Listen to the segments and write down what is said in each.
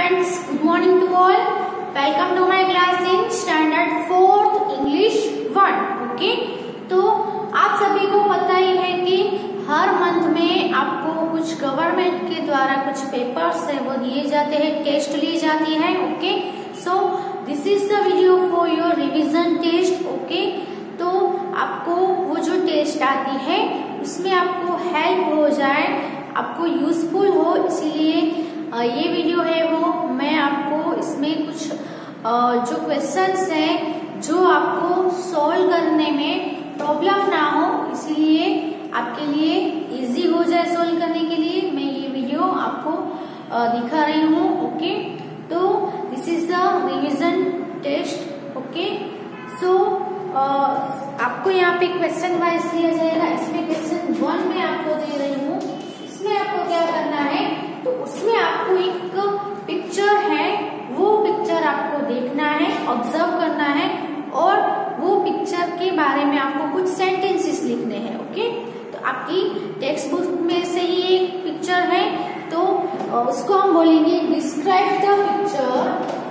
friends, good morning to all. Welcome to my class in standard 4th English 1. Okay, तो आप सभी को पता ही है कि हर मंथ में आपको कुछ गवर्नमेंट के द्वारा कुछ पेपर्स है वो दिए जाते हैं, टेस्ट ली जाती है. Okay, so this is the video for your revision test. Okay, तो आपको वो जो टेस्ट आती है उसमें आपको हेल्प हो जाए, आपको यूजफुल हो, इसीलिए ये वीडियो है वो मैं आपको इसमें कुछ जो क्वेश्चंस हैं जो आपको सॉल्व करने में प्रॉब्लम ना हो, इसीलिए आपके लिए इजी हो जाए सॉल्व करने के लिए मैं ये वीडियो आपको दिखा रही हूँ. ओके, तो this is the revision test. Okay, so आपको यहाँ पे क्वेश्चन वाइज दिया जाएगा. इसमें क्वेश्चन 1 में आपको दे रही हूँ. इसमें आपको क्या करना है, तो उसमें आपको एक पिक्चर है, वो पिक्चर आपको देखना है, ऑब्जर्व करना है और वो पिक्चर के बारे में आपको कुछ सेंटेंसेस लिखने हैं. ओके, तो आपकी टेक्स्ट बुक में से ही एक पिक्चर है, तो उसको हम बोलेंगे describe the picture.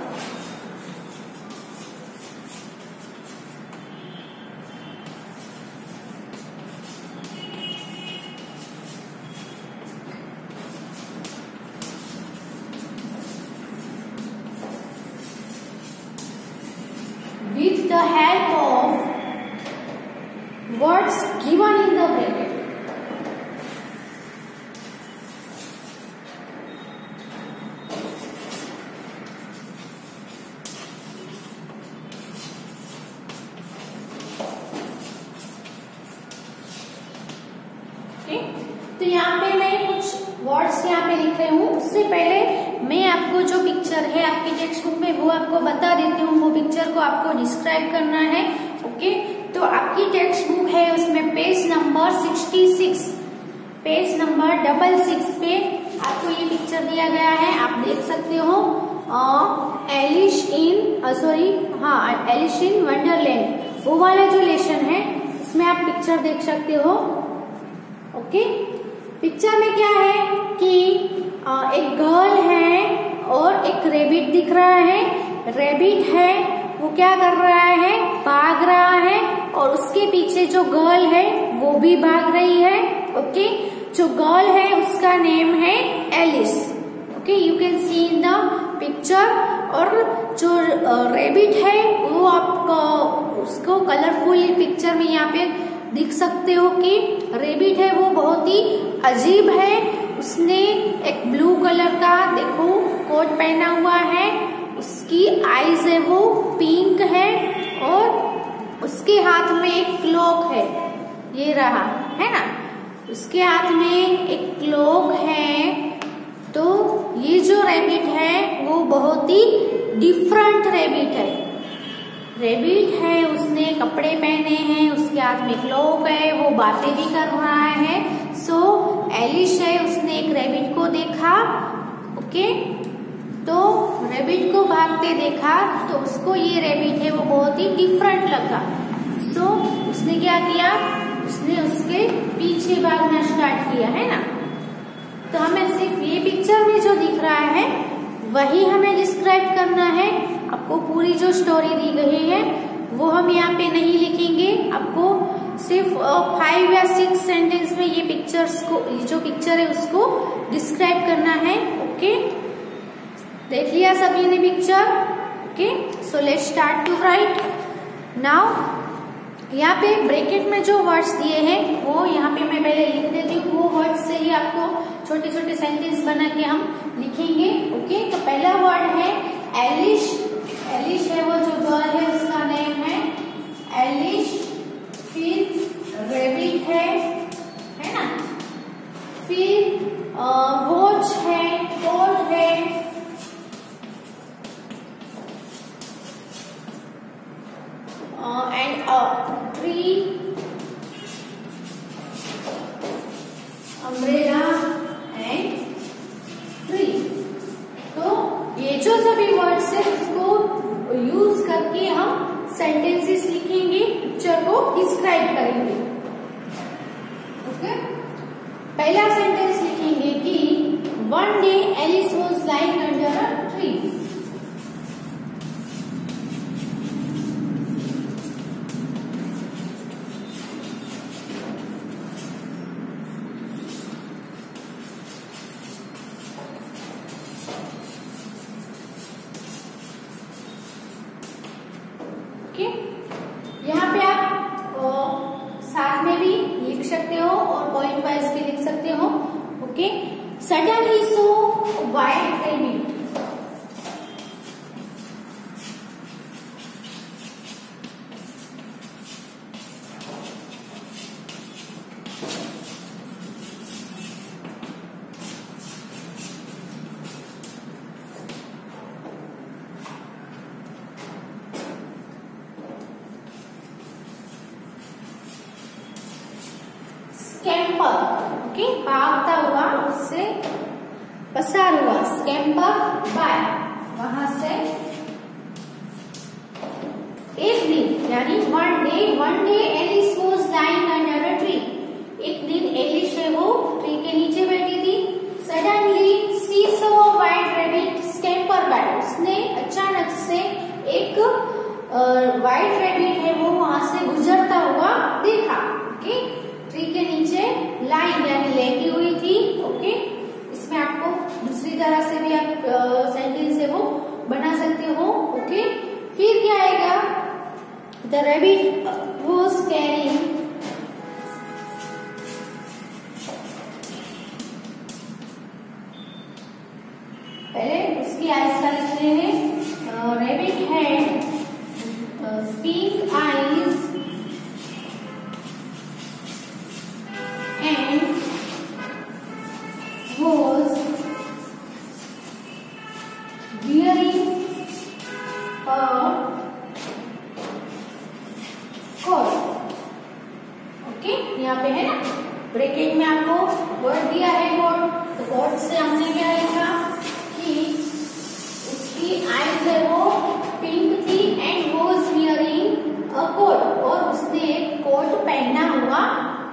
With the help of words given in the bracket. Okay? तो यहाँ पे मैं कुछ वर्ड्स यहाँ पे लिख रही हूँ. उससे पहले मैं आपको जो पिक्चर है आपकी टेक्स्ट बुक में वो आपको बता देती हूँ. वो पिक्चर को आपको डिस्क्राइब करना है. ओके, तो आपकी टेक्स्ट बुक है उसमें पेज नंबर 66, पेज नंबर 66 पे आपको ये पिक्चर दिया गया है. आप देख सकते हो एलिस इन वंडरलैंड, वो वाला जो लेसन है उसमें आप पिक्चर देख सकते हो. ओके, पिक्चर में क्या है कि एक गर्ल है और एक रेबिट दिख रहा है. रेबिट है वो क्या कर रहा है, भाग रहा है, और उसके पीछे जो गर्ल है वो भी भाग रही है. ओके, जो गर्ल है उसका नेम है Alice. Okay, you can see in the picture. और जो रेबिट है वो आपको उसको कलरफुल पिक्चर में यहाँ पे दिख सकते हो कि रेबिट है वो बहुत ही अजीब है. उसने एक ब्लू कलर का देखो कोट पहना हुआ है, उसकी आईज है वो पिंक है और उसके हाथ में एक क्लॉक है, ये रहा है ना, उसके हाथ में एक क्लॉक है. तो ये जो रैबिट है वो बहुत ही डिफरेंट रैबिट है. रैबिट है उसने कपड़े पहने हैं, उसके हाथ में क्लॉक है, वो बातें भी कर रहा है. सो एलिस है उसने एक रैबिट को देखा. ओके, तो रैबिट को भागते देखा तो उसको ये रैबिट है वो बहुत ही डिफरेंट लगा. सो उसने क्या किया, उसने उसके पीछे भागना स्टार्ट किया, है ना. तो हमें सिर्फ ये पिक्चर में जो दिख रहा है वही हमें डिस्क्राइब करना है. आपको पूरी जो स्टोरी दी गई है वो हम यहाँ पे नहीं लिखेंगे. आपको सिर्फ 5 या 6 सेंटेंस में ये पिक्चर्स को, ये जो पिक्चर है उसको डिस्क्राइब करना है. ओके, देख लिया सभी ने picture. Okay, so let's start to write now. यहाँ पे ब्रैकेट में जो वर्ड्स दिए हैं वो यहाँ पे मैं पहले लिख देती हूँ. वो वर्ड्स से ही आपको छोटे छोटे सेंटेंस बना के हम लिखेंगे. ओके, तो पहला वर्ड है एलिस. एलिस है वो जो गर्ल है उसका नेम है एलिस. फिर रेबिट है ना, फिर वॉच है, कोट है, and tree, umbrella and tree. तो ये जो सभी वर्ड्स है उसको यूज करके हम सेंटेंसेस लिखेंगे, पिक्चर को डिस्क्राइब करेंगे. ओके, पहला सेंटेंस लिखेंगे कि one day Alice was lying under a tree. Okay, यहाँ पे आप साथ में भी लिख सकते हो और पॉइंट वाइज भी लिख सकते हो। ओके, सडन ही so white rabbit. Scamper, okay, भागता हुआ, उससे पसार हुआ, स्कैम्पर बाय, वहां से एक दिन यानी one day Alice was lying under a tree. एक दिन एलिस है वो ट्री के नीचे बैठी थी। Suddenly she saw a white rabbit scamper by. उसने अचानक से एक व्हाइट रैबिट है वो वहां से गुजरता हुआ देखा। ओके, ट्री के नीचे लाइन यानी लेटी हुई थी। ओके, इसमें आपको दूसरी तरह से भी आप सेंटेंस है वो बना सकते हो। ओके, फिर क्या आएगा, द रैबिट वाज कैरिंग पहले उसकी आइज का लिख रहे हैं। Rabbit had pink eyes and was wearing a coat। Okay, यहाँ पे है ना ब्रैकेट में आपको वर्ड दिया है कोट। तो कोट से हमने क्या लिखा कि उसकी आईज है वो पिंक थी and was wearing a coat, और उसने एक कोट पहना हुआ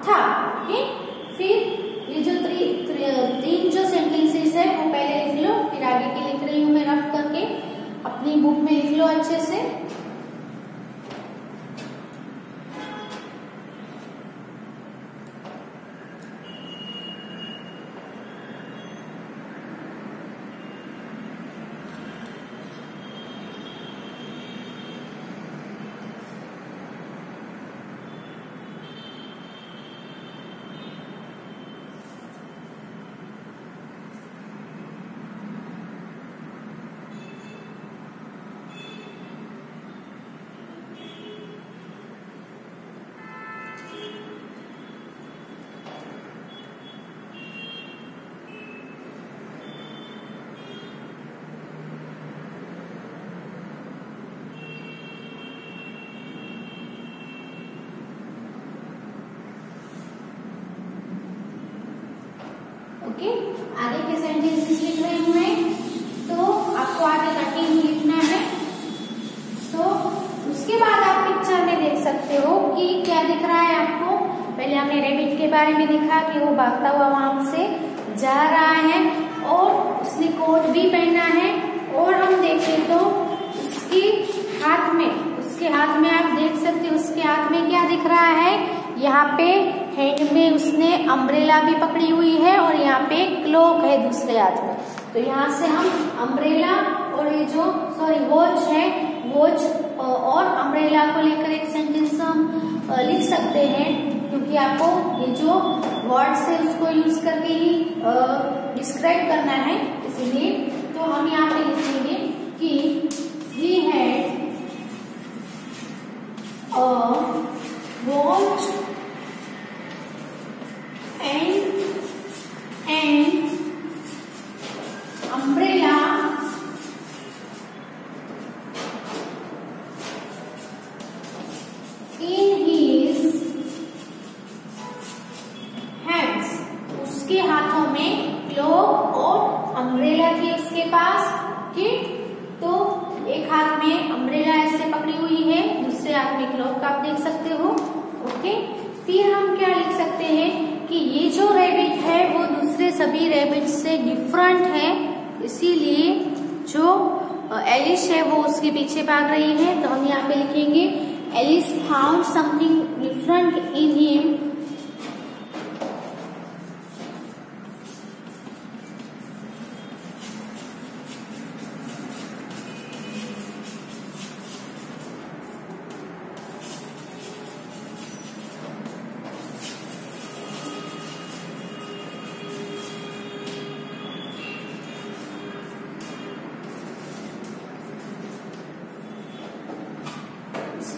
था। ओके, फिर ये जो तीन जो सेंटेंसेस है वो पहले लिख लो, फिर आगे की लिख रही हूं मैं रफ करके, अपनी बुक में लिख लो अच्छे से। ओके, आगे के सेंटेंसेस लिख रही हूं मैं, तो आपको आगे कंटिन्यू लिखना है। सो उसके बाद आप पिक्चर में देख सकते हो कि क्या दिख रहा है आपको। पहले हमने रैबिट के बारे में देखा कि वो भागता हुआ वहां से जा रहा है और उसने कोट भी पहना है। और हम देखें तो उसके हाथ में आप देख सकते हो उसके हाथ में क्या दिख रहा है। यहाँ पे हैंड में उसने अम्ब्रेला भी पकड़ी हुई है और यहाँ पे क्लॉक है दूसरे हाथ में। तो यहाँ से हम अम्ब्रेला और ये जो वॉच है, वॉच और अम्ब्रेला को लेकर एक सेंटेंस हम लिख सकते हैं, क्योंकि आपको ये जो वर्ड्स है उसको यूज करके ही डिस्क्राइब करना है, इसीलिए। तो हम यहाँ पे लिखेंगे कि he had a watch and umbrella in his hands। उसके हाथों में क्लॉक और अम्ब्रेला थी उसके पास। तो एक हाथ में अम्ब्रेला ऐसे पकड़ी हुई है, दूसरे हाथ में क्लॉक आप देख सकते हो। ओके, फिर हम क्या लिख सकते हैं कि ये जो रैबिट है वो दूसरे सभी रैबिट से डिफरेंट है, इसीलिए जो एलिस है वो उसके पीछे भाग रही है। तो हम यहाँ पे लिखेंगे Alice found something different in him.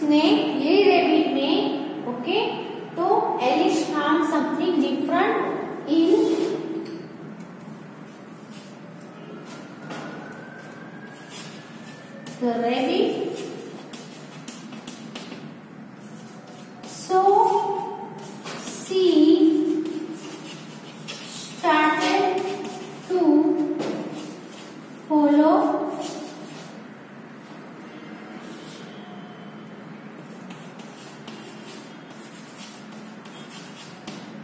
उसने ये रैबिट ने, ओके, तो Alice found something different in the rabbit, so she started to follow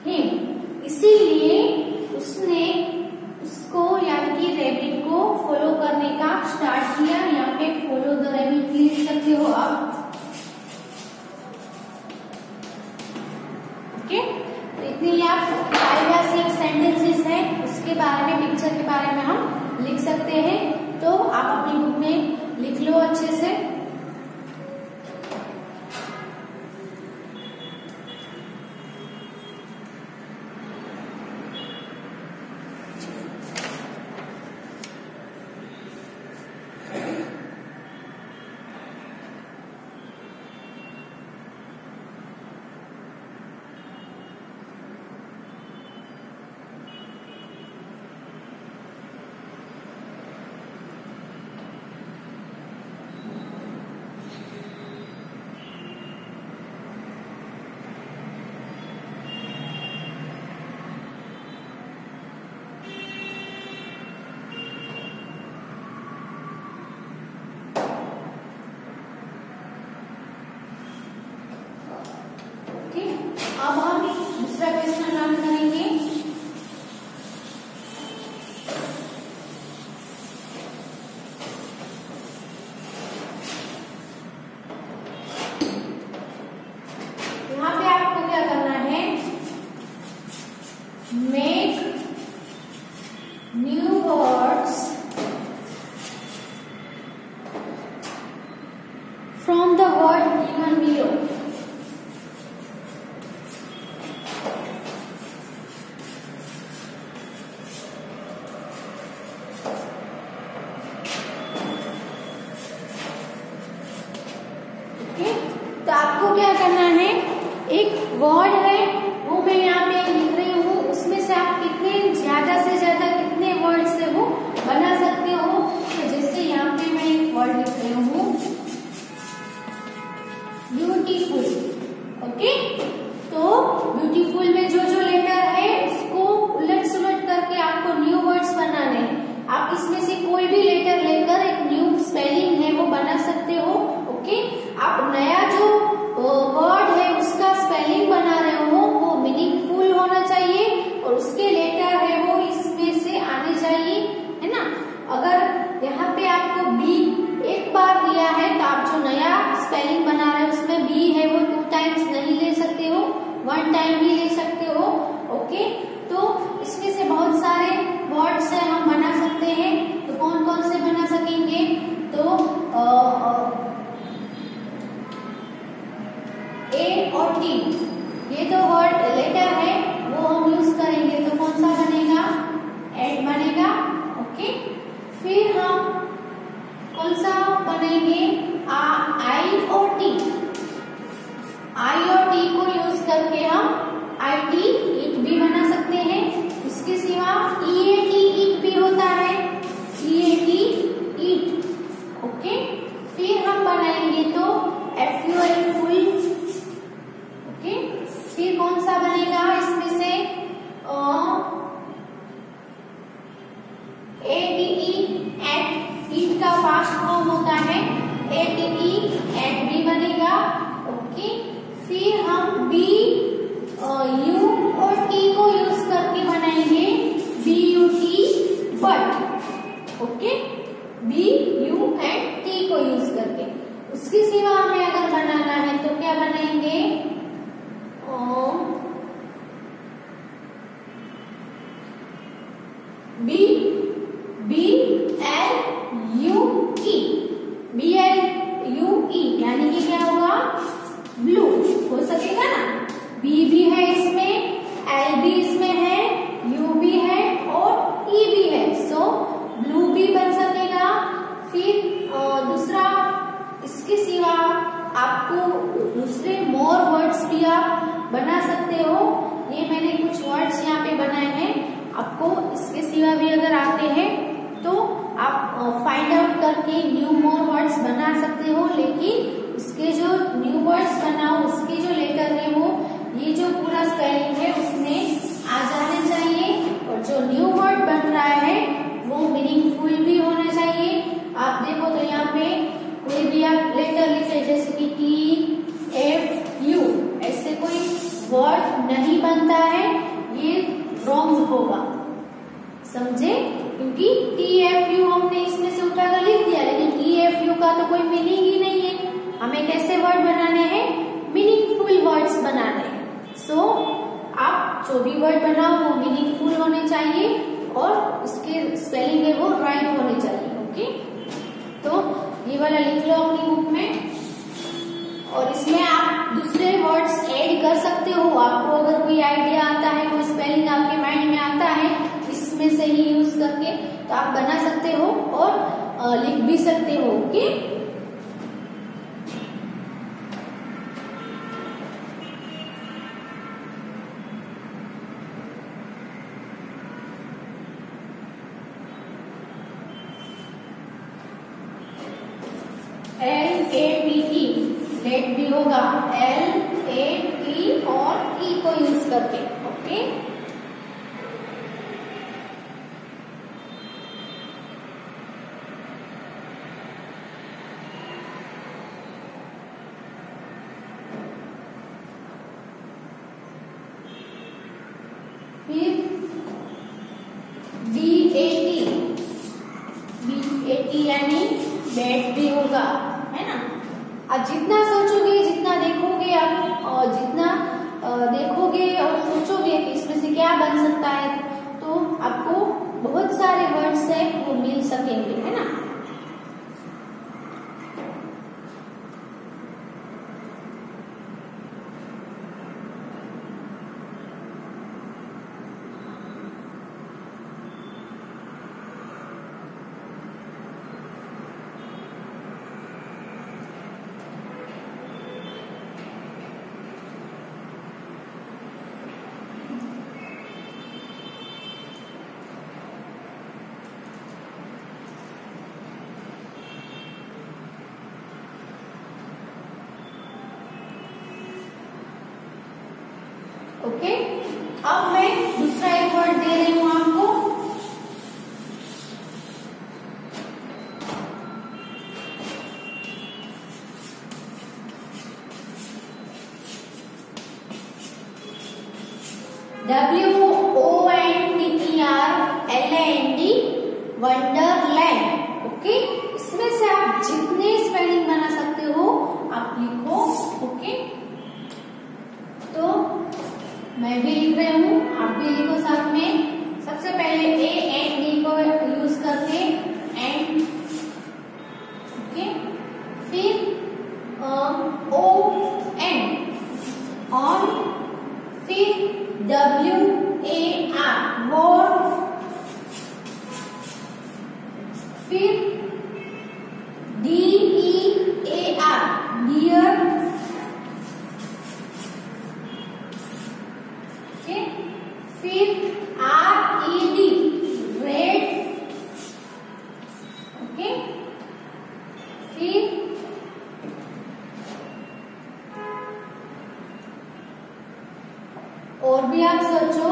him, इसीलिए उसने उसको यानी कि रैबिट को फॉलो करने का स्टार्ट किया। यहाँ पे फॉलो द रैबिट लिख सकते हो आप, ओके। तो इतनी आप 5 या 6 सेंटेंसेस है उसके बारे में, पिक्चर के बारे में हम लिख सकते हैं। तो आप अपनी बुक में लिख लो अच्छे से। अब हम दूसरा क्वेश्चन लर्न करेंगे। यहाँ पे आपको क्या करना है, make new words from the word given below. तो आपको क्या करना है, एक वर्ड है वो मैं यहाँ पे लिख रही हूँ, उसमें से आप कितने ज्यादा से ज्यादा कितने वर्ड से वो बना सकते हो। तो जैसे यहाँ पे मैं एक वर्ड लिख रही हूँ ब्यूटीफुल, ओके। तो ब्यूटीफुल में जो जो लेटर है उसको उलट सुलट करके आपको न्यू वर्ड्स बनाने हैं। आप इसमें से कोई भी लेटर लेकर एक न्यू स्पेलिंग है वो बना सकते हो, ओके। आप नया जो वर्ड है उसका स्पेलिंग बना रहे हो वो मीनिंगफुल होना चाहिए और उसके लेटर है वो इसमें से आने चाहिए, है ना। अगर यहाँ पे आपको बी एक बार दिया है तो आप जो नया स्पेलिंग बना रहे हो उसमें बी है वो 2 टाइम्स नहीं ले सकते हो, 1 टाइम ही ले सकते हो, ओके। तो इसमें से बहुत सारे वर्ड्स है हम बना सकते हैं। तो कौन कौन से बना सकेंगे, तो ए और टी, ये तो वर्ड लेटर है वो हम यूज करेंगे। तो कौन सा बनेगा, एड बनेगा, ओके। फिर हम कौन सा बनेंगे, आई और टी, आई और टी को यूज करके हम आई टी इट भी बना सकते हैं। इसके सिवा ई ए टी इट भी होता है, ई ए टी इट, ओके। फिर हम बनाएंगे तो F U L full, okay. फिर कौन सा बनेगा इसमें से, ए टी ई एट, ईट का पास्ट फॉर्म होता है ए टी ई एट भी बनेगा, ओके। फिर हम बी यू और टी को यूज करके बनाएंगे B U T but, okay. B U and T को यूज करके। उसके सिवा हमें अगर बनाना है तो क्या बनाएंगे, B B L U E, B L U E यानी कि क्या होगा, ब्लू हो सकेगा ना। बी भी है इसमें, एल भी इसमें है, यू भी है और ई भी है, सो ब्लू भी बन सकेगा। फिर दूसरा इसके सिवा आपको दूसरे मोर वर्ड्स भी आप बना सकते हो। ये मैंने कुछ वर्ड्स यहाँ पे बनाए हैं, आपको इसके सिवा भी अगर आते हैं तो आप फाइंड आउट करके न्यू मोर वर्ड्स बना सकते हो, लेकिन उसके जो न्यू वर्ड्स बनाओ उसके जो लेटर है वो ये जो पूरा स्पेलिंग है उसमें आ जाने चाहिए, और जो न्यू वर्ड बन रहा है वो मीनिंगफुल भी होना चाहिए। आप देखो तो यहाँ पे कोई भी आप लेटर लिखे जैसे कि TFU, ऐसे कोई वर्ड नहीं बनता है, ये रॉन्ग होगा, समझे? क्योंकि TFU हमने इसमें से उठाकर लिख दिया, लेकिन TFU का तो कोई मीनिंग ही नहीं है। हमें कैसे वर्ड बनाने हैं? मीनिंगफुल वर्ड्स बनाने हैं। सो आप जो भी वर्ड बनाओ वो मीनिंगफुल होने चाहिए और उसके स्पेलिंग है वो राइट होने चाहिए। ओके, तो ये वाला लिख लो अपनी बुक में, और इसमें आप दूसरे वर्ड्स ऐड कर सकते हो। आपको अगर कोई आइडिया आता है, कोई स्पेलिंग आपके माइंड में आता है इसमें से ही यूज करके, तो आप बना सकते हो और लिख भी सकते हो। ओके, LATE लेट भी होगा, LAT और E को यूज करके। ओके, फिर BAT यानी बैट भी होगा, है ना? आप जितना सोचोगे, जितना देखोगे, आप जितना देखोगे और सोचोगे कि इसमें से क्या बन सकता है, तो आपको बहुत सारे वर्ड्स है वो मिल सकेंगे, है ना? ओके, अब मैं दूसरा एक वर्ड दे रही हूं आपको। WONDERLAND, Wonderland. ओके, इसमें से आप जितने स्पेलिंग बना सकते हो आप लिखो। ओके, तो मैं भी लिख रही हूँ, आप भी लिखो साथ में। सबसे पहले AND को यूज करके एंड, ओके, फिर ON और फिर WAR वॉर, फिर DEAR डियर, फिर RED रेड, ओके, फिर और भी आप सोचो।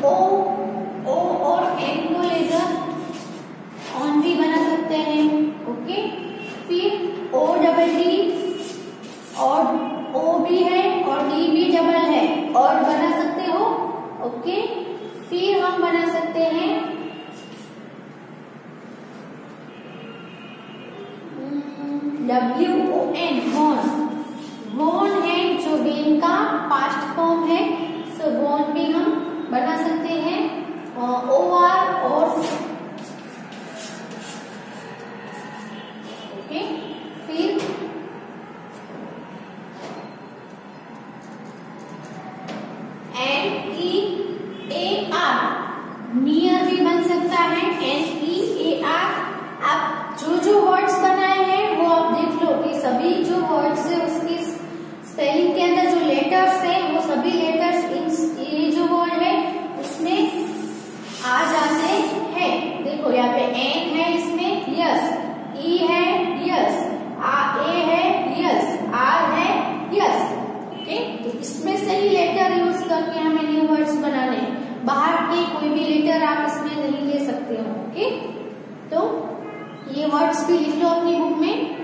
ओ और N को लेकर ऑन भी बना सकते हैं। ओके, फिर ODD और O भी है और D भी डबल है और बना सकते हो। ओके, फिर हम बना सकते हैं WON वॉन। वॉन है जो वेन का पास्ट फॉर्म है, सो वॉन भी हम बना सकते हैं। OR और ओके, फिर NEAR नियर भी बन सकता क्या है, NEAR। आप जो वर्ड्स बनाए हैं वो आप देख लो कि सभी जो वर्ड्स है उसकी स्पेलिंग के अंदर जो लेटर्स है वो सभी लेटर्स ये जो वर्ड है उसमें आ जाते हैं। देखो यहाँ पे N है, इसमें यस, E है यस, A है यस, R है यस। ओके, तो इसमें से ही लेटर यूज करके हमें न्यू वर्ड्स बनाने हैं। बाहर के कोई भी लेटर आप इसमें नहीं ले सकते हो। ओके, तो ये वर्ड्स भी लिख लो अपनी बुक में।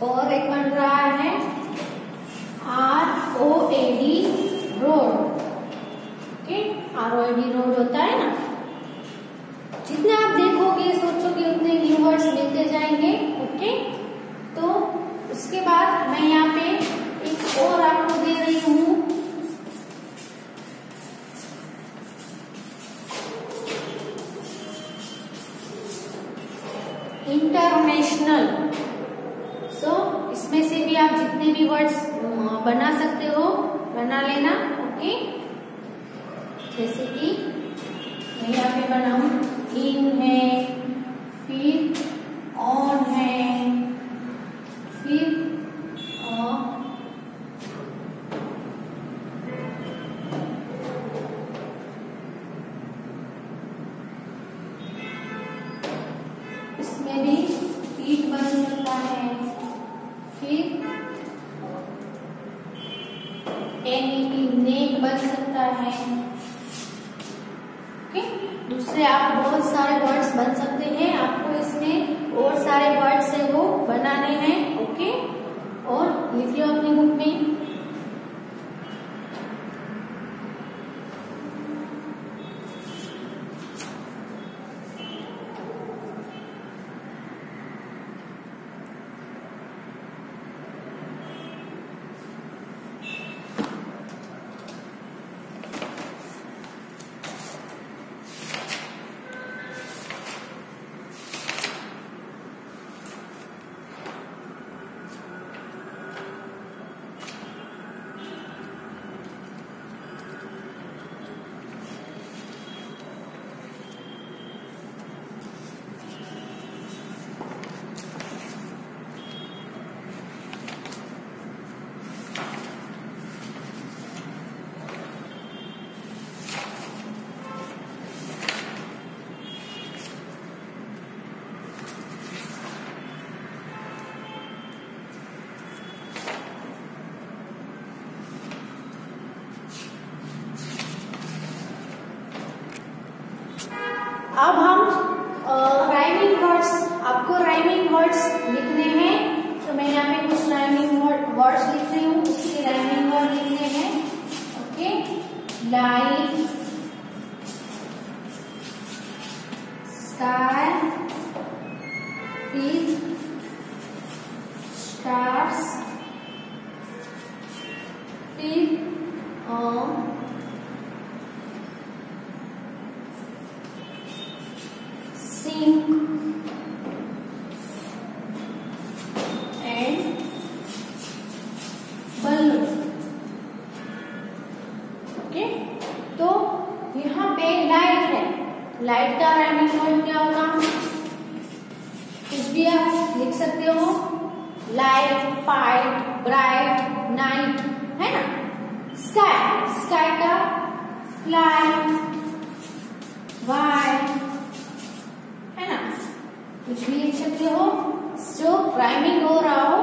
और एक बन रहा है ROAD, road. Okay, ROAD road होता है ना। जितने आप देखोगे सोचोगे उतने न्यू वर्ड्स मिलते जाएंगे। ओके, तो उसके बाद मैं यहाँ पे एक और आपको दे रही हूँ, इंटरनेशनल। इसमें से भी आप जितने भी वर्ड्स बना सकते हो बना लेना। ओके, जैसे कि मैं यहाँ पे बनाऊं, इन है, फिर ऑन है, फिर इसमें भी फीट बन सकता है, फिर नेक बन सकता है। ओके, दूसरे आप बहुत सारे वर्ड्स बन सकते हैं। आपको इसमें और सारे वर्ड्स है वो बनाने हैं। ओके, और लिख लो अपनी बुक में। अब हम राइमिंग वर्ड्स, आपको राइमिंग वर्ड्स लिखने हैं। तो मैं यहाँ पे कुछ राइमिंग वर्ड्स लिख रही हूँ, उसके राइमिंग वर्ड लिखने हैं। Okay, light, sky, fish, stars, फिर sink and balloon। ओके, तो यहाँ पे लाइट है, लाइट का राइमिंग वर्ड क्या होगा, कुछ भी आप लिख सकते हो। लाइट, फाइट, ब्राइट, नाइट, है ना। स्काई, स्काई का फ्लाई, वाई, कुछ भी लिख सकते हो जो राइमिंग हो रहा हो,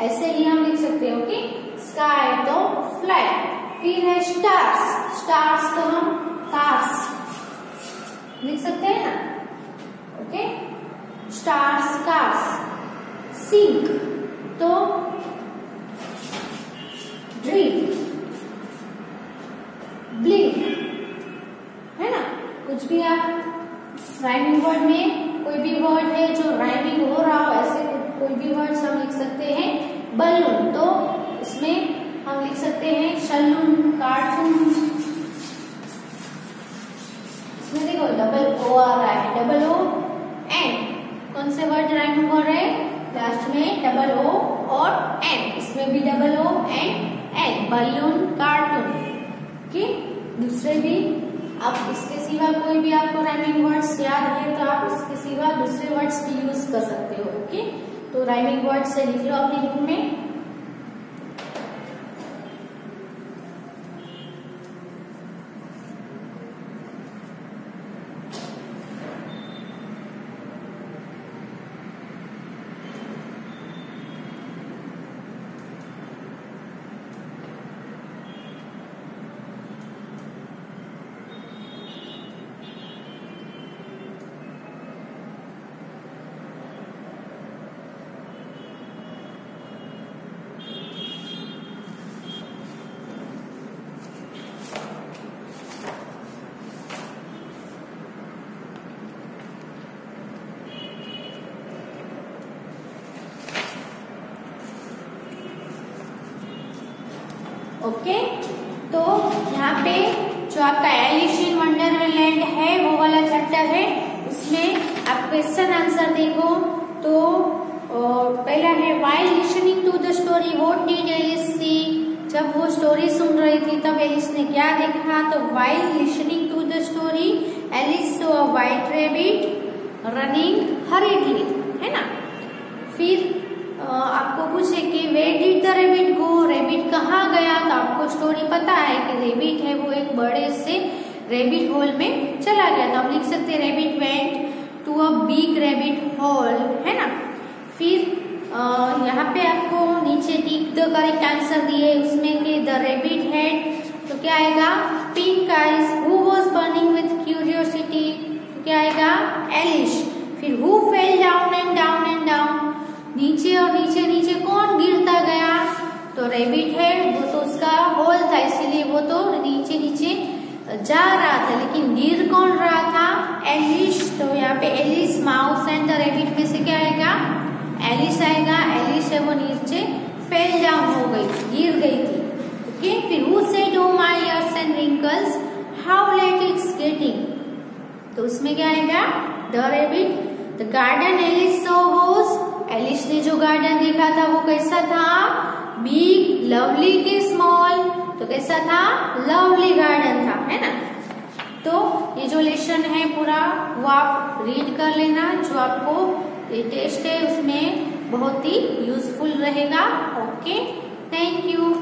ऐसे ही हम लिख सकते हो। ओके, स्काई तो फ्लाई, फिर है स्टार्स, स्टार्स तो हम कार्स लिख सकते हैं ना। Okay, stars cars. सिंक तो ड्रिंक, ब्लिंक, है ना। भी आप राइमिंग वर्ड में कोई भी वर्ड है जो राइमिंग हो रहा हो, ऐसे कोई भी वर्ड्स हम लिख सकते हैं। बलून, तो इसमें हम लिख सकते हैं शलून, कार्टून। इसमें देखो डबल ओ आ रहा है, डबल ओ एन। कौन से वर्ड राइमिंग हो रहे हैं? लास्ट में डबल ओ और एन, इसमें भी double O N N, balloon, cartoon. Okay, दूसरे भी आप इसके सिवा कोई भी आपको राइमिंग वर्ड्स याद है तो आप इसके सिवा दूसरे वर्ड्स भी यूज कर सकते हो। ओके, तो राइमिंग वर्ड्स से लिख लो अपनी बुक में। ओके, तो यहाँ पे जो आपका एलिस इन वंडरलैंड है वो वाला चैप्टर है, उसमें आप क्वेश्चन आंसर देखो। तो पहला है while listening to the story what did Alice see. जब वो स्टोरी सुन रही थी तब एलिस ने क्या देखा? तो while listening to the story Alice saw a white rabbit running hurriedly, है ना। फिर आपको पूछे कि where did the rabbit go, rabbit कहाँ गया? तो आपको स्टोरी पता है कि रैबिट है वो एक बड़े से रैबिट होल में चला गया, तो हम लिख सकते हैं rabbit went to a big rabbit hole, है ना। फिर यहाँ पे आपको नीचे टिक द करेक्ट आंसर दिए, उसमें कि द रैबिट हैड, तो क्या आएगा? Pink eyes. Who was burning with curiosity, तो क्या आएगा? एलिस। फिर who fell down and down and down, नीचे और नीचे नीचे कौन गिरता गया? तो रैबिट है वो तो उसका होल था, इसीलिए वो तो नीचे नीचे जा रहा था, लेकिन गिर कौन रहा था? एलिस। तो यहाँ पे Alice, mouse and the rabbit में से क्या आएगा? एलिस आएगा। एलिस है वो नीचे फेल डाउन हो गई, गिर गई थी। ओके, फिर who said oh my ears and wrinkles how late it's getting, तो उसमें क्या आएगा? The rabbit. The garden Alice saw was, Alice ने जो गार्डन देखा था वो कैसा था? बिग, लवली के स्मॉल, तो कैसा था? लवली गार्डन था, है ना। तो ये जो लेसन है पूरा वो आप रीड कर लेना, जो आपको ये टेस्ट है उसमें बहुत ही यूजफुल रहेगा। Okay, thank you.